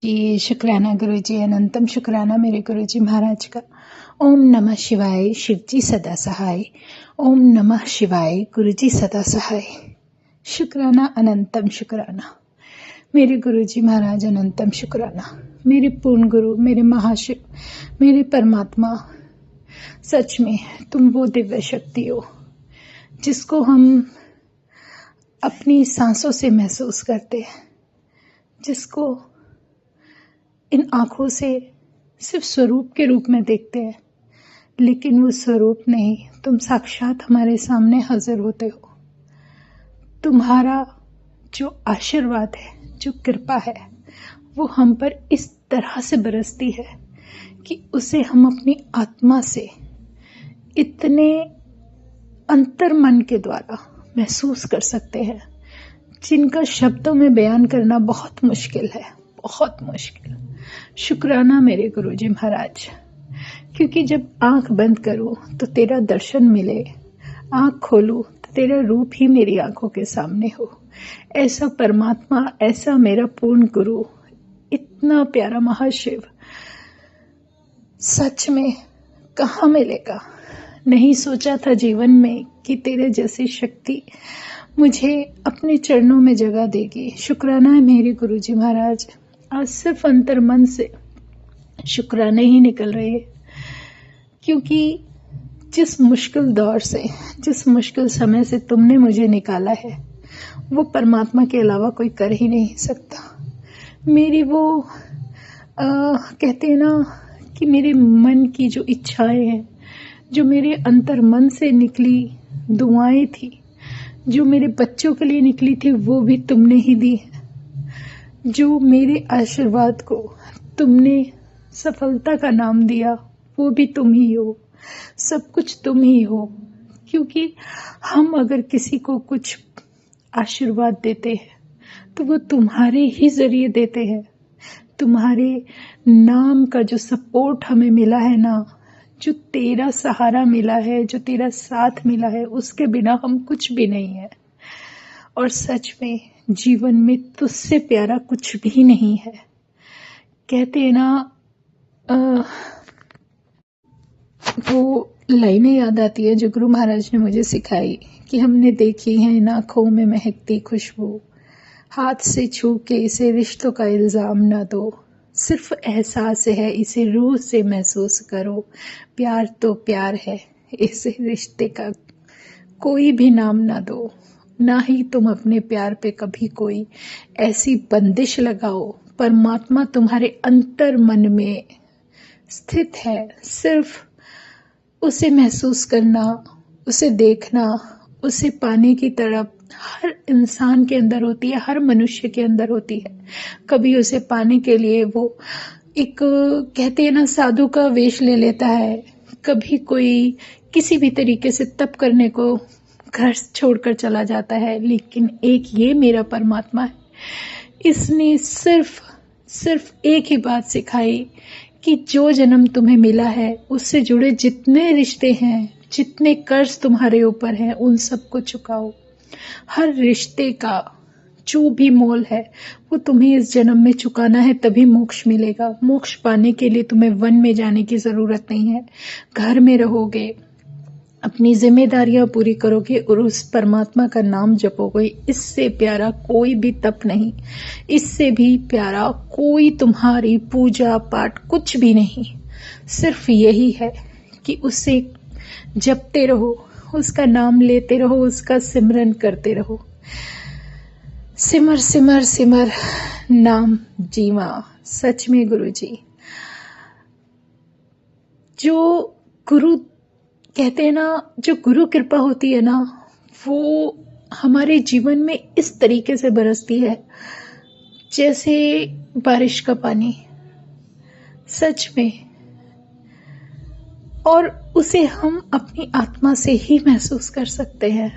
जी, शुक्राना गुरुजी, अनंतम शुक्राना मेरे गुरुजी महाराज का। ओम नमः शिवाय, शिवजी सदा सहाय। ओम नमः शिवाय, गुरुजी सदा सहाय। शुक्राना, अनंतम शुक्राना मेरे गुरुजी महाराज, अनंतम शुक्राना। मेरे पूर्ण गुरु, मेरे महाशिव, मेरे परमात्मा, सच में तुम वो दिव्य शक्ति हो जिसको हम अपनी सांसों से महसूस करते हैं, जिसको इन आंखों से सिर्फ स्वरूप के रूप में देखते हैं, लेकिन वो स्वरूप नहीं, तुम साक्षात हमारे सामने हाजिर होते हो। तुम्हारा जो आशीर्वाद है, जो कृपा है, वो हम पर इस तरह से बरसती है कि उसे हम अपनी आत्मा से इतने अंतर मन के द्वारा महसूस कर सकते हैं, जिनका शब्दों में बयान करना बहुत मुश्किल है, बहुत मुश्किल। शुक्राना मेरे गुरुजी महाराज, क्योंकि जब आंख बंद करूं तो तेरा दर्शन मिले, आंख खोलूं तो तेरा रूप ही मेरी आंखों के सामने हो। ऐसा परमात्मा, ऐसा मेरा पूर्ण गुरु, इतना प्यारा महाशिव सच में कहाँ मिलेगा। नहीं सोचा था जीवन में कि तेरे जैसी शक्ति मुझे अपने चरणों में जगह देगी। शुक्राना है मेरे गुरुजी महाराज। आज सिर्फ अंतर मन से शुक्राने ही निकल रहे हैं, क्योंकि जिस मुश्किल दौर से, जिस मुश्किल समय से तुमने मुझे निकाला है, वो परमात्मा के अलावा कोई कर ही नहीं सकता। मेरी वो कहते हैं ना कि मेरे मन की जो इच्छाएं हैं, जो मेरे अंतर मन से निकली दुआएं थी, जो मेरे बच्चों के लिए निकली थी, वो भी तुमने ही दी है। जो मेरे आशीर्वाद को तुमने सफलता का नाम दिया, वो भी तुम ही हो। सब कुछ तुम ही हो, क्योंकि हम अगर किसी को कुछ आशीर्वाद देते हैं तो वो तुम्हारे ही जरिए देते हैं। तुम्हारे नाम का जो सपोर्ट हमें मिला है ना, जो तेरा सहारा मिला है, जो तेरा साथ मिला है, उसके बिना हम कुछ भी नहीं है। और सच में जीवन में तुझसे प्यारा कुछ भी नहीं है। कहते हैं ना, वो लाइनें याद आती है जो गुरु महाराज ने मुझे सिखाई कि हमने देखी है इन आँखों में महकती खुशबू, हाथ से छू के इसे रिश्तों का इल्जाम ना दो, सिर्फ एहसास है इसे रूह से महसूस करो, प्यार तो प्यार है, इसे रिश्ते का कोई भी नाम ना दो। ना ही तुम अपने प्यार पे कभी कोई ऐसी बंदिश लगाओ। परमात्मा तुम्हारे अंतर मन में स्थित है। सिर्फ उसे महसूस करना, उसे देखना, उसे पाने की तड़प हर इंसान के अंदर होती है, हर मनुष्य के अंदर होती है। कभी उसे पाने के लिए वो एक कहते हैं ना साधु का वेश ले लेता है, कभी कोई किसी भी तरीके से तप करने को घर छोड़कर चला जाता है, लेकिन एक ये मेरा परमात्मा है, इसने सिर्फ एक ही बात सिखाई कि जो जन्म तुम्हें मिला है उससे जुड़े जितने रिश्ते हैं, जितने कर्ज तुम्हारे ऊपर हैं, उन सबको चुकाओ। हर रिश्ते का जो भी मोल है वो तुम्हें इस जन्म में चुकाना है, तभी मोक्ष मिलेगा। मोक्ष पाने के लिए तुम्हें वन में जाने की जरूरत नहीं है। घर में रहोगे, अपनी जिम्मेदारियां पूरी करोगे और उस परमात्मा का नाम जपोगे। इससे प्यारा कोई भी तप नहीं, इससे भी प्यारा कोई तुम्हारी पूजा पाठ कुछ भी नहीं। सिर्फ यही है कि उसे जपते रहो, उसका नाम लेते रहो, उसका सिमरन करते रहो। सिमर सिमर सिमर नाम जीवा। सच में गुरुजी, जो गुरु कहते हैं ना, जो गुरु कृपा होती है ना, वो हमारे जीवन में इस तरीके से बरसती है जैसे बारिश का पानी, सच में। और उसे हम अपनी आत्मा से ही महसूस कर सकते हैं।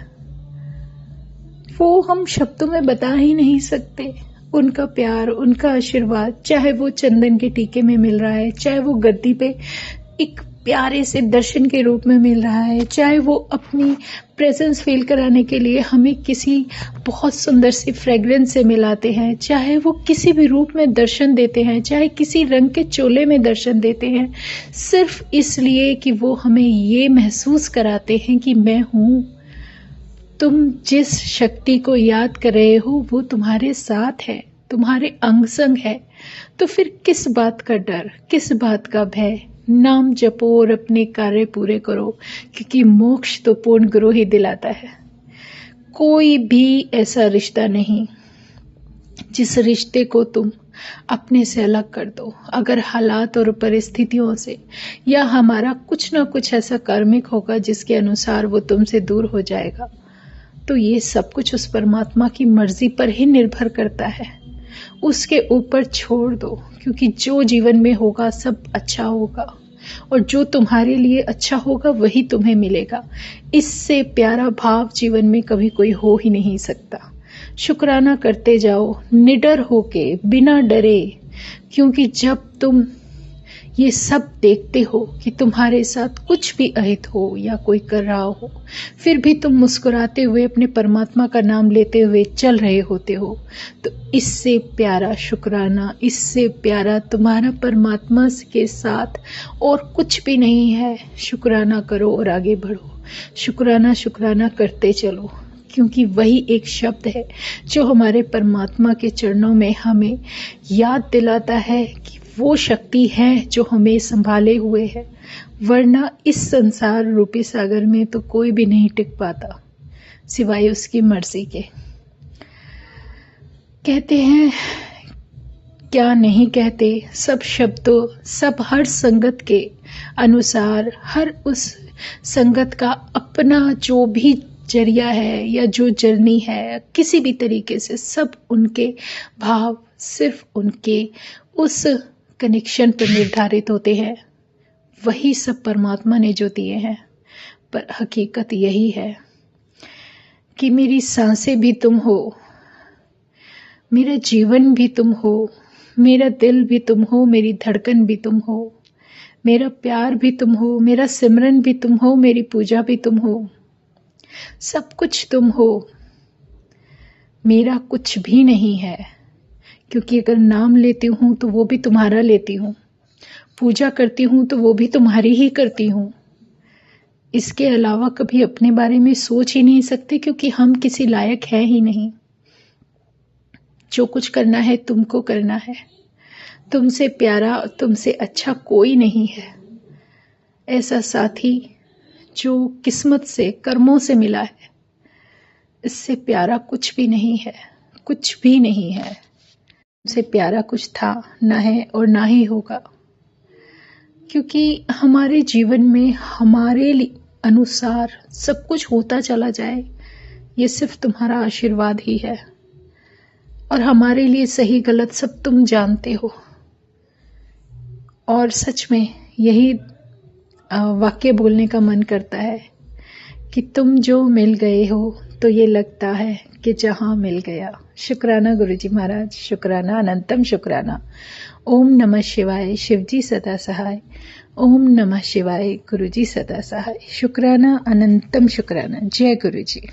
वो हम शब्दों में बता ही नहीं सकते। उनका प्यार, उनका आशीर्वाद, चाहे वो चंदन के टीके में मिल रहा है, चाहे वो गद्दी पे एक प्यारे से दर्शन के रूप में मिल रहा है, चाहे वो अपनी प्रेजेंस फील कराने के लिए हमें किसी बहुत सुंदर सी फ्रेग्रेंस से मिलाते हैं, चाहे वो किसी भी रूप में दर्शन देते हैं, चाहे किसी रंग के चोले में दर्शन देते हैं, सिर्फ इसलिए कि वो हमें ये महसूस कराते हैं कि मैं हूँ। तुम जिस शक्ति को याद कर रहे हो वो तुम्हारे साथ है, तुम्हारे अंग संग है। तो फिर किस बात का डर, किस बात का भय? नाम जपो और अपने कार्य पूरे करो, क्योंकि मोक्ष तो पूर्ण गुरु ही दिलाता है। कोई भी ऐसा रिश्ता नहीं जिस रिश्ते को तुम अपने से अलग कर दो। अगर हालात और परिस्थितियों से, या हमारा कुछ ना कुछ ऐसा कार्मिक होगा जिसके अनुसार वो तुमसे दूर हो जाएगा, तो ये सब कुछ उस परमात्मा की मर्जी पर ही निर्भर करता है। उसके ऊपर छोड़ दो, क्योंकि जो जीवन में होगा सब अच्छा होगा, और जो तुम्हारे लिए अच्छा होगा वही तुम्हें मिलेगा। इससे प्यारा भाव जीवन में कभी कोई हो ही नहीं सकता। शुक्राना करते जाओ निडर होके, बिना डरे, क्योंकि जब तुम ये सब देखते हो कि तुम्हारे साथ कुछ भी अहित हो या कोई कर रहा हो, फिर भी तुम मुस्कुराते हुए अपने परमात्मा का नाम लेते हुए चल रहे होते हो, तो इससे प्यारा शुक्राना, इससे प्यारा तुम्हारा परमात्मा के साथ और कुछ भी नहीं है। शुक्राना करो और आगे बढ़ो। शुक्राना शुक्राना करते चलो, क्योंकि वही एक शब्द है जो हमारे परमात्मा के चरणों में हमें याद दिलाता है कि वो शक्ति है जो हमें संभाले हुए है। वरना इस संसार रूपी सागर में तो कोई भी नहीं टिक पाता सिवाय उसकी मर्जी के। कहते हैं क्या नहीं कहते, सब शब्दों, सब हर संगत के अनुसार, हर उस संगत का अपना जो भी जरिया है या जो जर्नी है, किसी भी तरीके से सब उनके भाव सिर्फ उनके उस कनेक्शन पर निर्धारित होते हैं। वही सब परमात्मा ने जो दिए हैं। पर हकीकत यही है कि मेरी सांसें भी तुम हो, मेरा जीवन भी तुम हो, मेरा दिल भी तुम हो, मेरी धड़कन भी तुम हो, मेरा प्यार भी तुम हो, मेरा सिमरन भी तुम हो, मेरी पूजा भी तुम हो। सब कुछ तुम हो, मेरा कुछ भी नहीं है, क्योंकि अगर नाम लेती हूँ तो वो भी तुम्हारा लेती हूँ, पूजा करती हूँ तो वो भी तुम्हारी ही करती हूँ। इसके अलावा कभी अपने बारे में सोच ही नहीं सकते, क्योंकि हम किसी लायक है ही नहीं। जो कुछ करना है तुमको करना है। तुमसे प्यारा, तुमसे अच्छा कोई नहीं है। ऐसा साथी जो किस्मत से, कर्मों से मिला है, इससे प्यारा कुछ भी नहीं है, कुछ भी नहीं है। उससे प्यारा कुछ था, ना है और ना ही होगा, क्योंकि हमारे जीवन में हमारे अनुसार सब कुछ होता चला जाए, ये सिर्फ तुम्हारा आशीर्वाद ही है। और हमारे लिए सही गलत सब तुम जानते हो। और सच में यही वाक्य बोलने का मन करता है कि तुम जो मिल गए हो तो ये लगता है कि जहां मिल गया। शुक्राना गुरुजी महाराज, शुक्राना, अनंतम शुक्राना। ओम नमः शिवाय, शिवजी सदा सहाय। ओम नमः शिवाय, गुरुजी सदा सहाय। शुक्राना, अनंतम शुक्राना। जय गुरुजी।